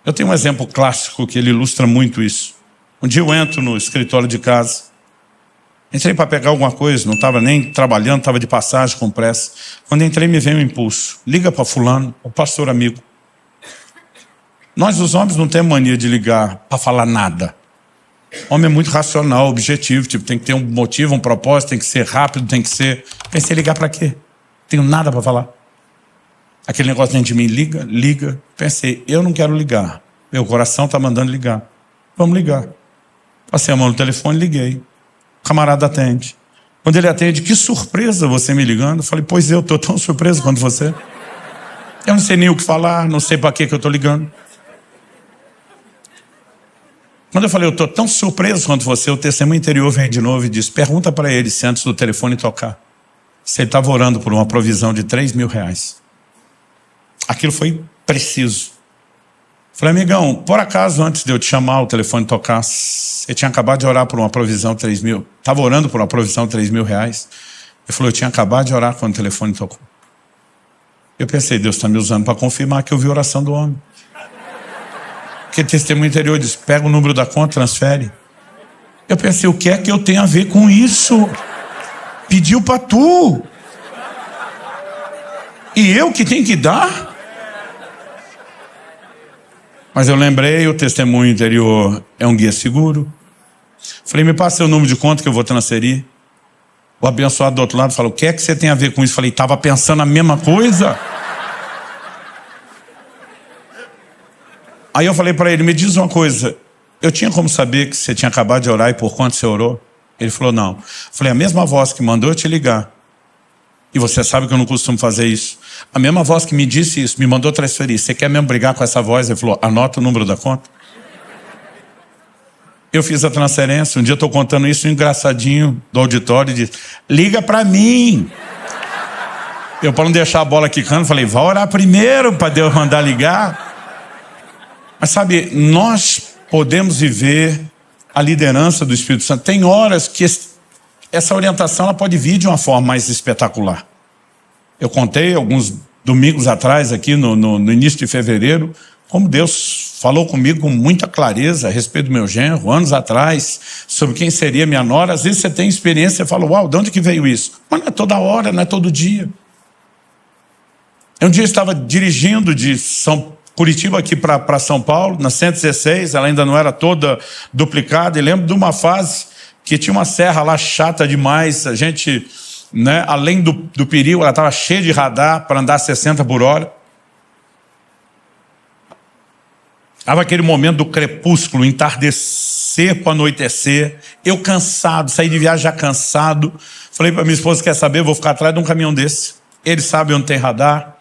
Eu tenho um exemplo clássico que ele ilustra muito isso. Um dia eu entro no escritório de casa. Entrei para pegar alguma coisa, não estava nem trabalhando, estava de passagem com pressa. Quando entrei, me veio um impulso. Liga para fulano, o pastor amigo. Nós, os homens, não temos mania de ligar para falar nada. Homem é muito racional, objetivo, tipo, tem que ter um motivo, um propósito, tem que ser rápido, tem que ser... Pensei, ligar para quê? Tenho nada para falar. Aquele negócio dentro de mim, liga. Pensei, eu não quero ligar. Meu coração está mandando ligar. Vamos ligar. Passei a mão no telefone, liguei. O camarada atende. Quando ele atende, que surpresa você me ligando. Eu falei, pois eu estou tão surpreso quanto você. Eu não sei nem o que falar, não sei para que eu estou ligando. Quando eu falei, eu estou tão surpreso quanto você, o testemunho interior vem de novo e diz, pergunta para ele se antes do telefone tocar, se ele estava orando por uma provisão de R$3.000. Aquilo foi preciso. Falei, amigão, por acaso antes de eu te chamar, o telefone tocar, você tinha acabado de orar por uma provisão de 3 mil? Estava orando por uma provisão de R$3.000? Ele falou, eu tinha acabado de orar quando o telefone tocou. Eu pensei, Deus está me usando para confirmar que eu vi a oração do homem. Porque testemunho interior diz, pega o número da conta, transfere. Eu pensei, o que é que eu tenho a ver com isso? Pediu para tu. E eu que tenho que dar? Mas eu lembrei, o testemunho interior é um guia seguro. Falei, me passa o número de conta que eu vou transferir. O abençoado do outro lado falou, o que é que você tem a ver com isso? Falei, estava pensando a mesma coisa. Aí eu falei para ele, me diz uma coisa, eu tinha como saber que você tinha acabado de orar e por quanto você orou? Ele falou, não. Falei, a mesma voz que mandou eu te ligar, e você sabe que eu não costumo fazer isso, a mesma voz que me disse isso, me mandou transferir, você quer mesmo brigar com essa voz? Ele falou, anota o número da conta. Eu fiz a transferência, um dia eu estou contando isso, um engraçadinho do auditório diz, liga para mim. Eu, para não deixar a bola quicando, falei, vai orar primeiro para Deus mandar ligar. Mas sabe, nós podemos viver a liderança do Espírito Santo. Tem horas que essa orientação ela pode vir de uma forma mais espetacular. Eu contei alguns domingos atrás, aqui no início de fevereiro, como Deus falou comigo com muita clareza a respeito do meu genro, anos atrás, sobre quem seria minha nora. Às vezes você tem experiência e fala, uau, de onde que veio isso? Mas não é toda hora, não é todo dia. Um dia eu estava dirigindo de Curitiba aqui para São Paulo, na 116, ela ainda não era toda duplicada, e lembro de uma fase que tinha uma serra lá chata demais, a gente, né, além do perigo, ela estava cheia de radar para andar 60 por hora. Estava aquele momento do crepúsculo, entardecer para anoitecer, eu cansado, saí de viagem já cansado, falei para minha esposa, quer saber, eu vou ficar atrás de um caminhão desse, ele sabe onde tem radar.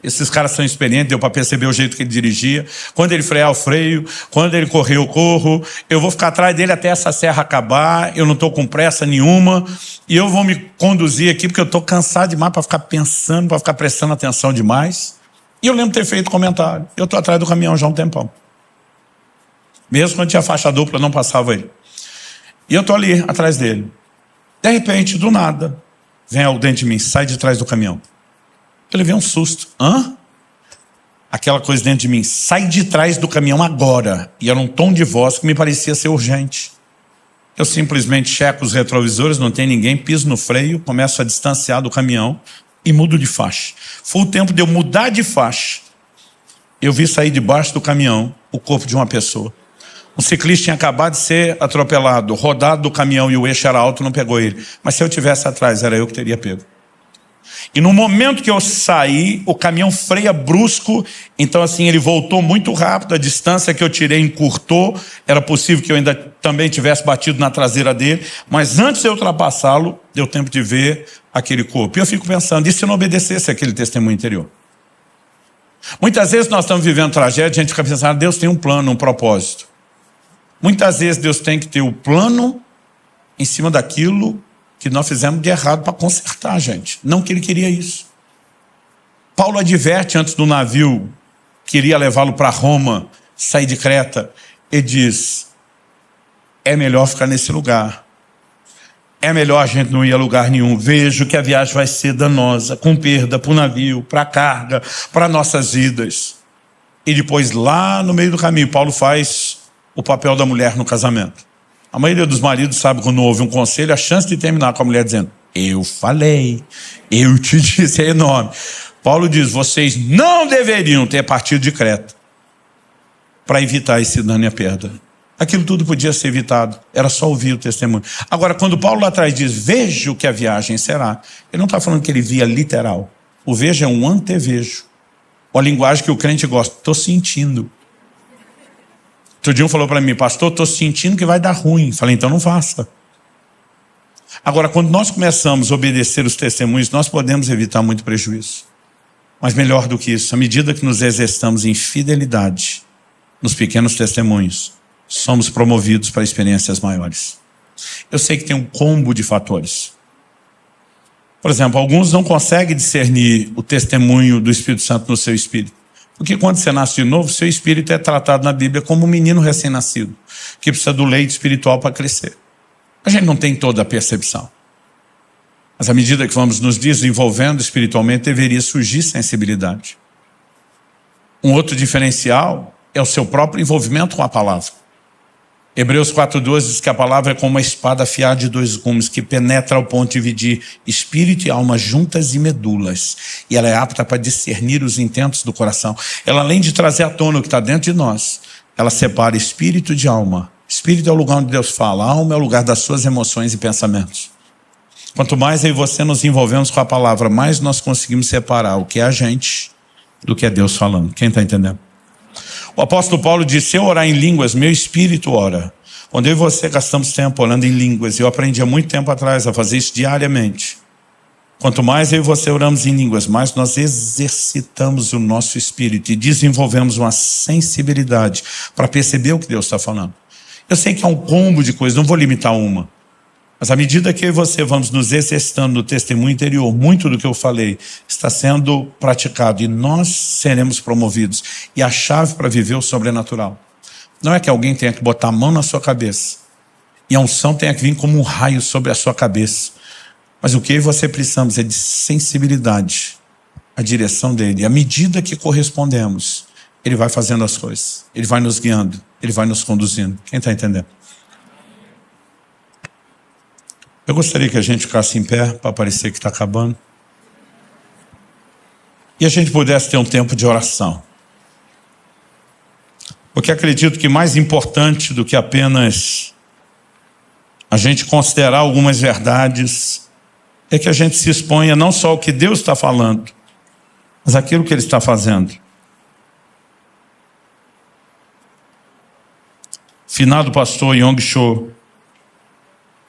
Esses caras são experientes, deu para perceber o jeito que ele dirigia. Quando ele frear, eu freio. Quando ele correr, eu corro. Eu vou ficar atrás dele até essa serra acabar. Eu não estou com pressa nenhuma. E eu vou me conduzir aqui, porque eu estou cansado demais para ficar pensando, para ficar prestando atenção demais. E eu lembro de ter feito comentário. Eu estou atrás do caminhão já há um tempão. Mesmo quando tinha faixa dupla, não passava ele. E eu estou ali, atrás dele. De repente, do nada, vem algo dentro de mim, sai de trás do caminhão. Eu levei um susto. Hã? Aquela coisa dentro de mim, sai de trás do caminhão agora. E era um tom de voz que me parecia ser urgente. Eu simplesmente checo os retrovisores, não tem ninguém, piso no freio, começo a distanciar do caminhão e mudo de faixa. Foi o tempo de eu mudar de faixa. Eu vi sair debaixo do caminhão o corpo de uma pessoa. Um ciclista tinha acabado de ser atropelado, rodado do caminhão e o eixo era alto, não pegou ele. Mas se eu tivesse atrás, era eu que teria pego. E no momento que eu saí, o caminhão freia brusco, então assim, ele voltou muito rápido, a distância que eu tirei encurtou, era possível que eu ainda também tivesse batido na traseira dele, mas antes de eu ultrapassá-lo, deu tempo de ver aquele corpo. E eu fico pensando, e se eu não obedecesse aquele testemunho interior? Muitas vezes nós estamos vivendo tragédia, a gente fica pensando, Deus tem um plano, um propósito. Muitas vezes Deus tem que ter o plano em cima daquilo que nós fizemos de errado para consertar, gente. Não que ele queria isso. Paulo adverte antes do navio que iria levá-lo para Roma, sair de Creta. Ele diz, é melhor ficar nesse lugar. É melhor a gente não ir a lugar nenhum. Vejo que a viagem vai ser danosa, com perda para o navio, para a carga, para nossas vidas. E depois, lá no meio do caminho, Paulo faz o papel da mulher no casamento. A maioria dos maridos sabe quando ouve um conselho, a chance de terminar com a mulher dizendo: eu falei, eu te disse, é enorme. Paulo diz: vocês não deveriam ter partido de Creta para evitar esse dano e a perda. Aquilo tudo podia ser evitado, era só ouvir o testemunho. Agora, quando Paulo lá atrás diz: veja o que a viagem será, ele não está falando que ele via literal. O veja é um antevejo. Uma linguagem que o crente gosta: estou sentindo. Outro dia um falou para mim: pastor, estou sentindo que vai dar ruim. Falei: então não faça. Agora, quando nós começamos a obedecer os testemunhos, nós podemos evitar muito prejuízo. Mas melhor do que isso, à medida que nos exercitamos em fidelidade nos pequenos testemunhos, somos promovidos para experiências maiores. Eu sei que tem um combo de fatores. Por exemplo, alguns não conseguem discernir o testemunho do Espírito Santo no seu espírito. Porque quando você nasce de novo, seu espírito é tratado na Bíblia como um menino recém-nascido, que precisa do leite espiritual para crescer. A gente não tem toda a percepção. Mas à medida que vamos nos desenvolvendo espiritualmente, deveria surgir sensibilidade. Um outro diferencial é o seu próprio envolvimento com a palavra. Hebreus 4:12 diz que a palavra é como uma espada afiada de 2 gumes, que penetra ao ponto de dividir espírito e alma juntas e medulas. E ela é apta para discernir os intentos do coração. Ela, além de trazer à tona o que está dentro de nós, ela separa espírito de alma. Espírito é o lugar onde Deus fala, a alma é o lugar das suas emoções e pensamentos. Quanto mais eu e você nos envolvemos com a palavra, mais nós conseguimos separar o que é a gente do que é Deus falando. Quem está entendendo? O apóstolo Paulo disse: se eu orar em línguas, meu espírito ora. Quando eu e você gastamos tempo orando em línguas, eu aprendi há muito tempo atrás a fazer isso diariamente. Quanto mais eu e você oramos em línguas, mais nós exercitamos o nosso espírito e desenvolvemos uma sensibilidade para perceber o que Deus está falando. Eu sei que é um combo de coisas, não vou limitar uma. Mas à medida que eu e você vamos nos exercitando no testemunho interior, muito do que eu falei está sendo praticado e nós seremos promovidos. E a chave para viver o sobrenatural não é que alguém tenha que botar a mão na sua cabeça e a unção tenha que vir como um raio sobre a sua cabeça. Mas o que eu e você precisamos é de sensibilidade à direção dele. E à medida que correspondemos, ele vai fazendo as coisas, ele vai nos guiando, ele vai nos conduzindo. Quem está entendendo? Eu gostaria que a gente ficasse em pé para parecer que está acabando. E a gente pudesse ter um tempo de oração. Porque acredito que mais importante do que apenas a gente considerar algumas verdades é que a gente se exponha não só ao que Deus está falando, mas aquilo que Ele está fazendo. Finado pastor Yong Cho,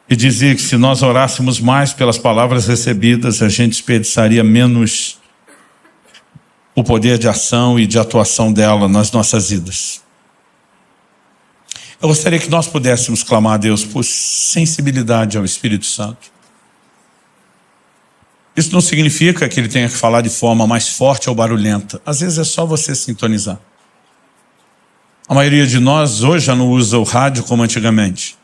e dizia que se nós orássemos mais pelas palavras recebidas, a gente desperdiçaria menos o poder de ação e de atuação dela nas nossas vidas. Eu gostaria que nós pudéssemos clamar a Deus por sensibilidade ao Espírito Santo. Isso não significa que ele tenha que falar de forma mais forte ou barulhenta. Às vezes é só você sintonizar. A maioria de nós hoje já não usa o rádio como antigamente.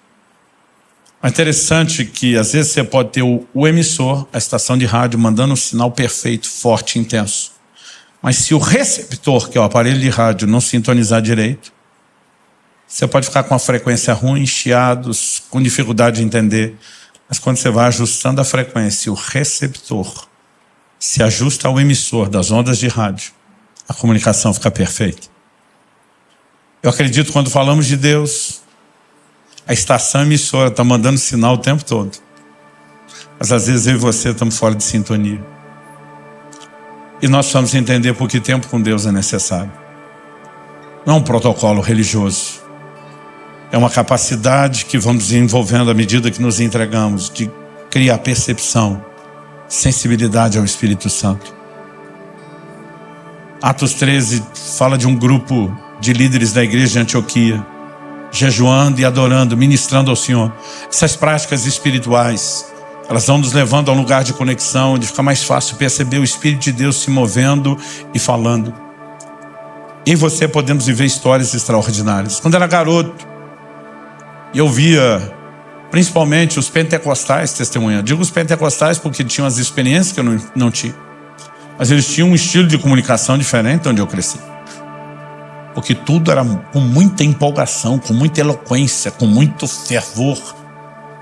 É interessante que às vezes você pode ter o emissor, a estação de rádio, mandando um sinal perfeito, forte, intenso. Mas se o receptor, que é o aparelho de rádio, não sintonizar direito, você pode ficar com a frequência ruim, chiados, com dificuldade de entender. Mas quando você vai ajustando a frequência, o receptor se ajusta ao emissor das ondas de rádio, a comunicação fica perfeita. Eu acredito quando falamos de Deus, a estação emissora está mandando sinal o tempo todo. Mas às vezes eu e você estamos fora de sintonia. E nós precisamos entender por que tempo com Deus é necessário. Não é um protocolo religioso. É uma capacidade que vamos desenvolvendo à medida que nos entregamos, de criar percepção, sensibilidade ao Espírito Santo. Atos 13 fala de um grupo de líderes da igreja de Antioquia, jejuando e adorando, ministrando ao Senhor. Essas práticas espirituais, elas vão nos levando a um lugar de conexão, onde fica mais fácil perceber o Espírito de Deus se movendo e falando. E você podemos viver histórias extraordinárias. Quando era garoto, eu via principalmente os pentecostais testemunhando. Digo os pentecostais porque tinham as experiências que eu não tinha. Mas eles tinham um estilo de comunicação diferente onde eu cresci. porque tudo era com muita empolgação, com muita eloquência, com muito fervor.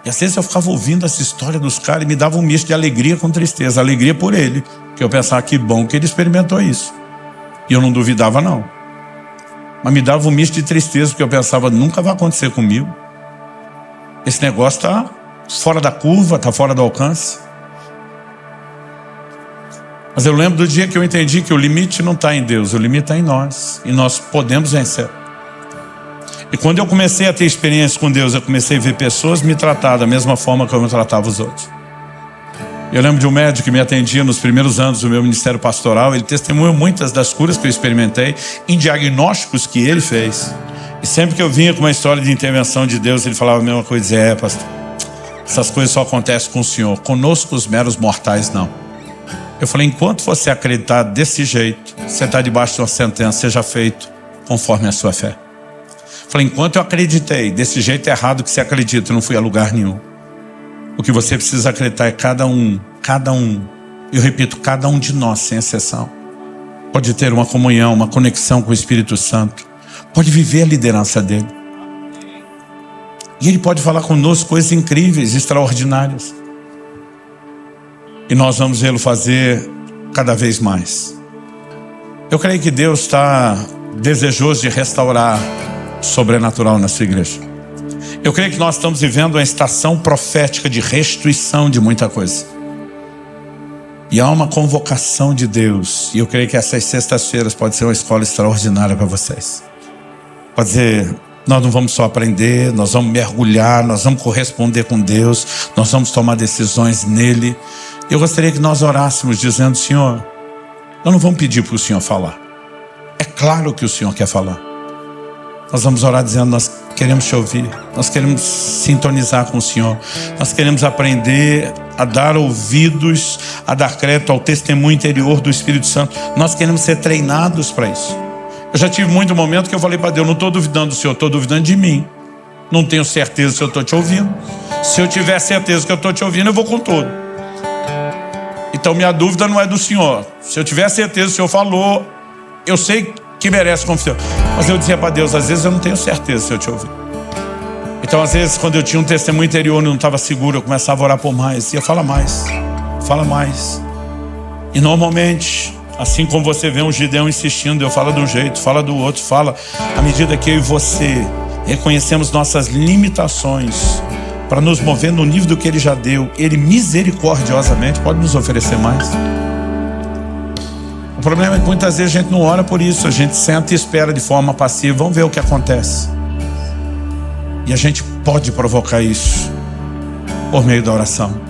E às vezes eu ficava ouvindo essa história dos caras e me dava um misto de alegria com tristeza. Alegria por ele, que eu pensava, que bom que ele experimentou isso. E eu não duvidava não. Mas me dava um misto de tristeza, porque eu pensava, nunca vai acontecer comigo. Esse negócio está fora da curva, está fora do alcance. Mas eu lembro do dia que eu entendi que o limite não está em Deus, o limite está em nós. E nós podemos vencer. E quando eu comecei a ter experiência com Deus, eu comecei a ver pessoas me tratar da mesma forma que eu me tratava os outros. Eu lembro de um médico que me atendia nos primeiros anos do meu ministério pastoral. Ele testemunhou muitas das curas que eu experimentei em diagnósticos que ele fez. E sempre que eu vinha com uma história de intervenção de Deus, ele falava a mesma coisa. Dizia, pastor, essas coisas só acontecem com o senhor. Conosco os meros mortais não. Eu falei, enquanto você acreditar desse jeito, você está debaixo de uma sentença, seja feito conforme a sua fé. Eu falei, enquanto eu acreditei desse jeito errado que você acredita, eu não fui a lugar nenhum. O que você precisa acreditar é cada um, eu repito, cada um de nós, sem exceção, pode ter uma comunhão, uma conexão com o Espírito Santo, pode viver a liderança dele. E ele pode falar conosco coisas incríveis, extraordinárias. E nós vamos vê-lo fazer cada vez mais. Eu creio que Deus está desejoso de restaurar o sobrenatural na sua igreja. Eu creio que nós estamos vivendo uma estação profética de restituição de muita coisa. E há uma convocação de Deus. E eu creio que essas sextas-feiras pode ser uma escola extraordinária para vocês. Pode dizer, nós não vamos só aprender, nós vamos mergulhar, nós vamos corresponder com Deus, nós vamos tomar decisões nele. Eu gostaria que nós orássemos dizendo, Senhor, nós não vamos pedir para o Senhor falar. É claro que o Senhor quer falar. Nós vamos orar dizendo, nós queremos te ouvir, nós queremos sintonizar com o Senhor, nós queremos aprender a dar ouvidos, a dar crédito ao testemunho interior do Espírito Santo. Nós queremos ser treinados para isso. Eu já tive muito momento que eu falei para Deus, não estou duvidando do Senhor, estou duvidando de mim. Não tenho certeza se eu estou te ouvindo. Se eu tiver certeza que eu estou te ouvindo, eu vou com tudo. Então minha dúvida não é do Senhor. Se eu tiver certeza que o Senhor falou, eu sei que merece confiança. Mas eu dizia para Deus, às vezes eu não tenho certeza se eu te ouvir. Então às vezes quando eu tinha um testemunho interior e não estava seguro, eu começava a orar por mais. E eu fala mais, fala mais. E normalmente, assim como você vê um Gideão insistindo, eu falo de um jeito, fala do outro, fala. À medida que eu e você reconhecemos nossas limitações, para nos mover no nível do que Ele já deu, Ele misericordiosamente pode nos oferecer mais. O problema é que muitas vezes a gente não ora por isso, a gente senta e espera de forma passiva, vamos ver o que acontece. E a gente pode provocar isso por meio da oração.